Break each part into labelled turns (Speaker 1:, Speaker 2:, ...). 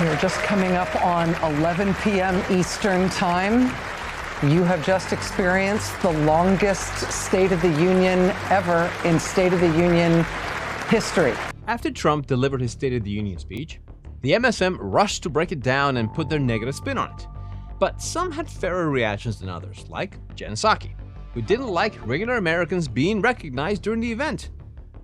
Speaker 1: We're just coming up on 11 p.m. Eastern Time. You have just experienced the longest State of the Union ever in State of the Union history.
Speaker 2: After Trump delivered his State of the Union speech, the MSM rushed to break it down and put their negative spin on it. But some had fairer reactions than others, like Jen Psaki, who didn't like regular Americans being recognized during the event.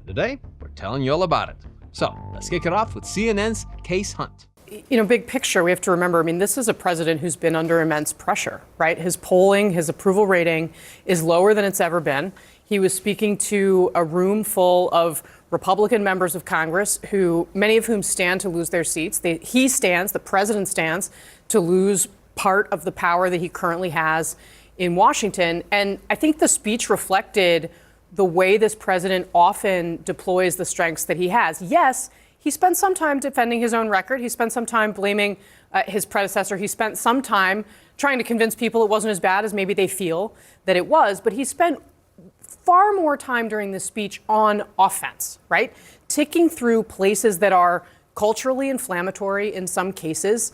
Speaker 2: Today, we're telling you all about it. So let's kick it off with CNN's Kasie Hunt.
Speaker 3: You know, big picture, we have to remember, I mean, this is a president who's been under immense pressure, right? His polling, his approval rating is lower than it's ever been. He was speaking to a room full of Republican members of Congress, who many of whom stand to lose their seats. The president stands to lose part of the power that he currently has in Washington. And I think the speech reflected the way this president often deploys the strengths that he has. Yes, he spent some time defending his own record. He spent some time blaming his predecessor. He spent some time trying to convince people it wasn't as bad as maybe they feel that it was. But he spent far more time during this speech on offense, right? Ticking through places that are culturally inflammatory in some cases.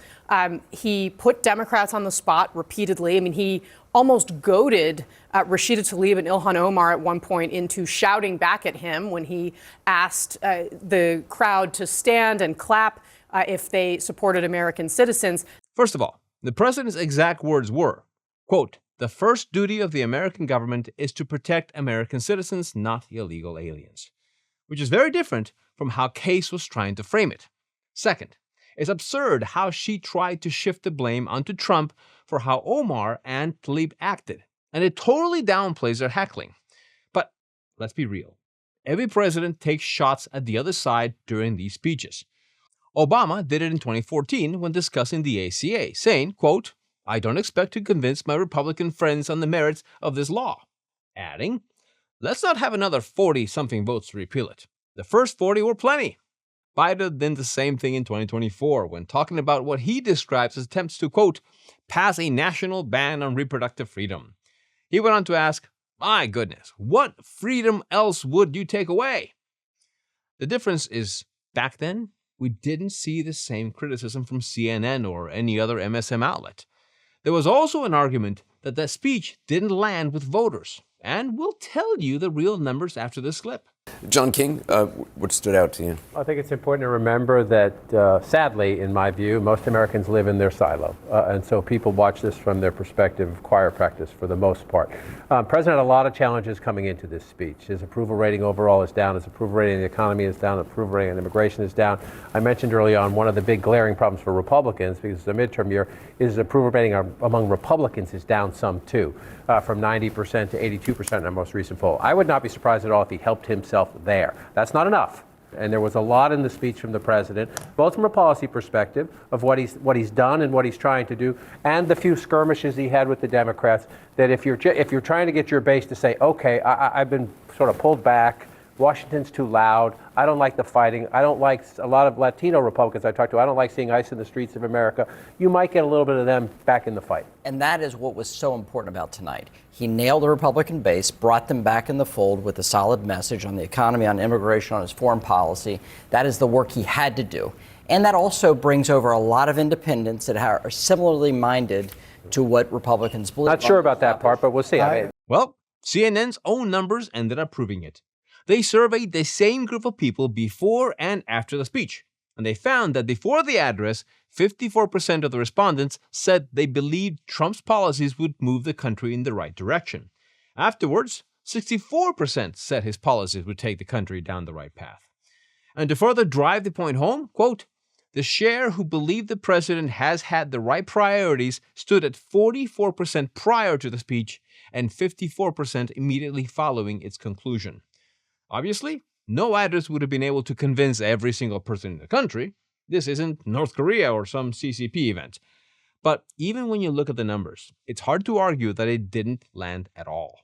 Speaker 3: He put Democrats on the spot repeatedly. I mean, he almost goaded Rashida Tlaib and Ilhan Omar at one point into shouting back at him when he asked the crowd to stand and clap if they supported American citizens.
Speaker 2: First of all, the president's exact words were, quote, "The first duty of the American government is to protect American citizens, not illegal aliens," which is very different from how Kasie was trying to frame it. Second, it's absurd how she tried to shift the blame onto Trump for how Omar and Tlaib acted, and it totally downplays their heckling. But let's be real. Every president takes shots at the other side during these speeches. Obama did it in 2014 when discussing the ACA, saying, quote, "I don't expect to convince my Republican friends on the merits of this law," adding, "Let's not have another 40-something votes to repeal it. The first 40 were plenty." Biden did the same thing in 2024 when talking about what he describes as attempts to, quote, "pass a national ban on reproductive freedom." He went on to ask, "My goodness, what freedom else would you take away?" The difference is, back then, we didn't see the same criticism from CNN or any other MSM outlet. There was also an argument that that speech didn't land with voters, and we'll tell you the real numbers after this clip.
Speaker 4: John King, what stood out to you?
Speaker 5: I think it's important to remember that, sadly, in my view, most Americans live in their silo. And so people watch this from their perspective of choir practice for the most part. President had a lot of challenges coming into this speech. His approval rating overall is down. His approval rating in the economy is down. Approval rating on immigration is down. I mentioned early on one of the big glaring problems for Republicans, because it's a midterm year, is approval rating among Republicans is down some too, from 90% to 82% in our most recent poll. I would not be surprised at all if he helped himself there. That's not enough. And there was a lot in the speech from the president, both from a policy perspective of what he's done and what he's trying to do, and the few skirmishes he had with the Democrats, that if you're trying to get your base to say, okay, I've been sort of pulled back, Washington's too loud, I don't like the fighting, I don't like a lot of Latino Republicans I talk to, I don't like seeing ICE in the streets of America, you might get a little bit of them back in the fight.
Speaker 6: And that is what was so important about tonight. He nailed the Republican base, brought them back in the fold with a solid message on the economy, on immigration, on his foreign policy. That is the work he had to do. And that also brings over a lot of independents that are similarly minded to what Republicans believe.
Speaker 5: Not sure about that part, but we'll see.
Speaker 2: Well, CNN's own numbers ended up proving it. They surveyed the same group of people before and after the speech, and they found that before the address, 54% of the respondents said they believed Trump's policies would move the country in the right direction. Afterwards, 64% said his policies would take the country down the right path. And to further drive the point home, quote, "The share who believe the president has had the right priorities stood at 44% prior to the speech and 54% immediately following its conclusion." Obviously, no address would have been able to convince every single person in the country. This isn't North Korea or some CCP event. But even when you look at the numbers, it's hard to argue that it didn't land at all.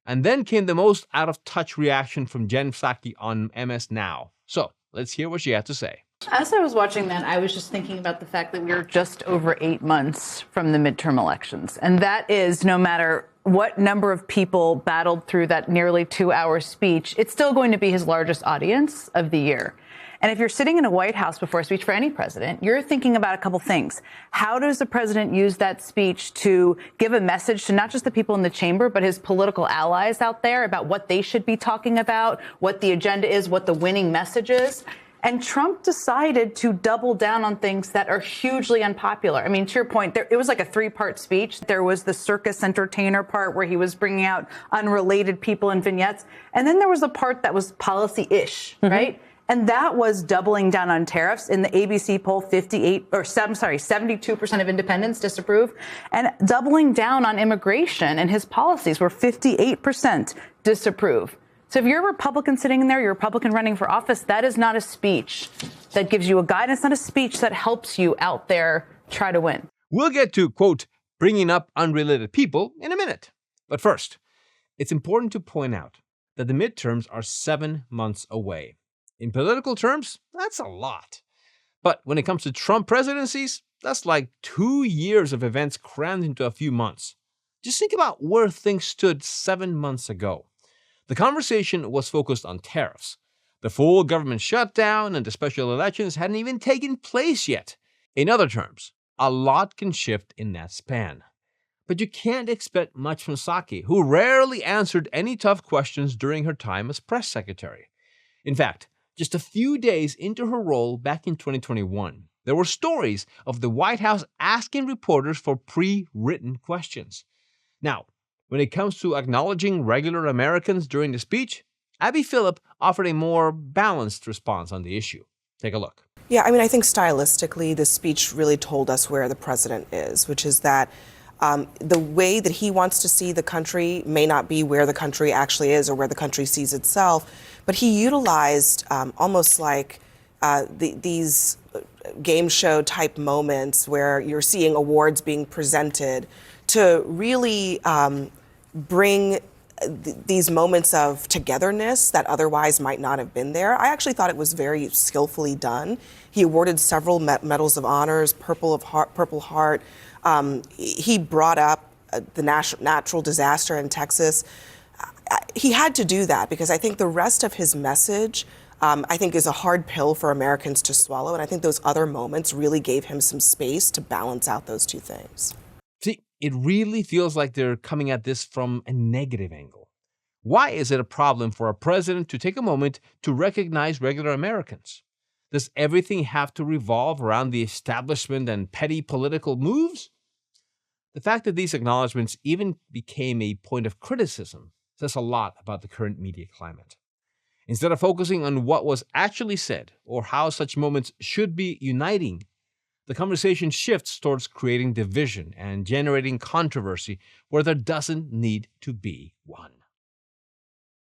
Speaker 2: And then came the most out-of-touch reaction from Jen Psaki on MS Now. So let's hear what she had to say.
Speaker 7: As I was watching that, I was just thinking about the fact that we're just over 8 months from the midterm elections. And that is, no matter what number of people battled through that nearly 2-hour speech, it's still going to be his largest audience of the year. And if you're sitting in a White House before a speech for any president, you're thinking about a couple things. How does the president use that speech to give a message to not just the people in the chamber, but his political allies out there about what they should be talking about, what the agenda is, what the winning message is? And Trump decided to double down on things that are hugely unpopular. I mean, to your point, it was like a three-part speech. There was the circus entertainer part where he was bringing out unrelated people and vignettes. And then there was a part that was policy-ish, right? And that was doubling down on tariffs. In the ABC poll, 72% of independents disapprove. And doubling down on immigration and his policies, where 58% disapprove. So if you're a Republican sitting in there, you're a Republican running for office, that is not a speech that gives you a guide. It's not a speech that helps you out there try to win.
Speaker 2: We'll get to, quote, bringing up unrelated people in a minute. But first, it's important to point out that the midterms are 7 months away. In political terms, that's a lot. But when it comes to Trump presidencies, that's like 2 years of events crammed into a few months. Just think about where things stood 7 months ago. The conversation was focused on tariffs. The full government shutdown and the special elections hadn't even taken place yet. In other terms, a lot can shift in that span. But you can't expect much from Psaki, who rarely answered any tough questions during her time as press secretary. In fact, just a few days into her role back in 2021, there were stories of the White House asking reporters for pre-written questions. Now, when it comes to acknowledging regular Americans during the speech, Abby Phillip offered a more balanced response on the issue. Take a look.
Speaker 8: Yeah, I mean, I think stylistically, this speech really told us where the president is, which is that the way that he wants to see the country may not be where the country actually is or where the country sees itself, but he utilized almost like these game show type moments where you're seeing awards being presented to really bring these moments of togetherness that otherwise might not have been there. I actually thought it was very skillfully done. He awarded several medals of honors, Purple Heart. He brought up the natural disaster in Texas. He had to do that because I think the rest of his message, I think, is a hard pill for Americans to swallow. And I think those other moments really gave him some space to balance out those two things.
Speaker 2: See, it really feels like they're coming at this from a negative angle. Why is it a problem for a president to take a moment to recognize regular Americans? Does everything have to revolve around the establishment and petty political moves? The fact that these acknowledgments even became a point of criticism says a lot about the current media climate. Instead of focusing on what was actually said or how such moments should be uniting, the conversation shifts towards creating division and generating controversy where there doesn't need to be one.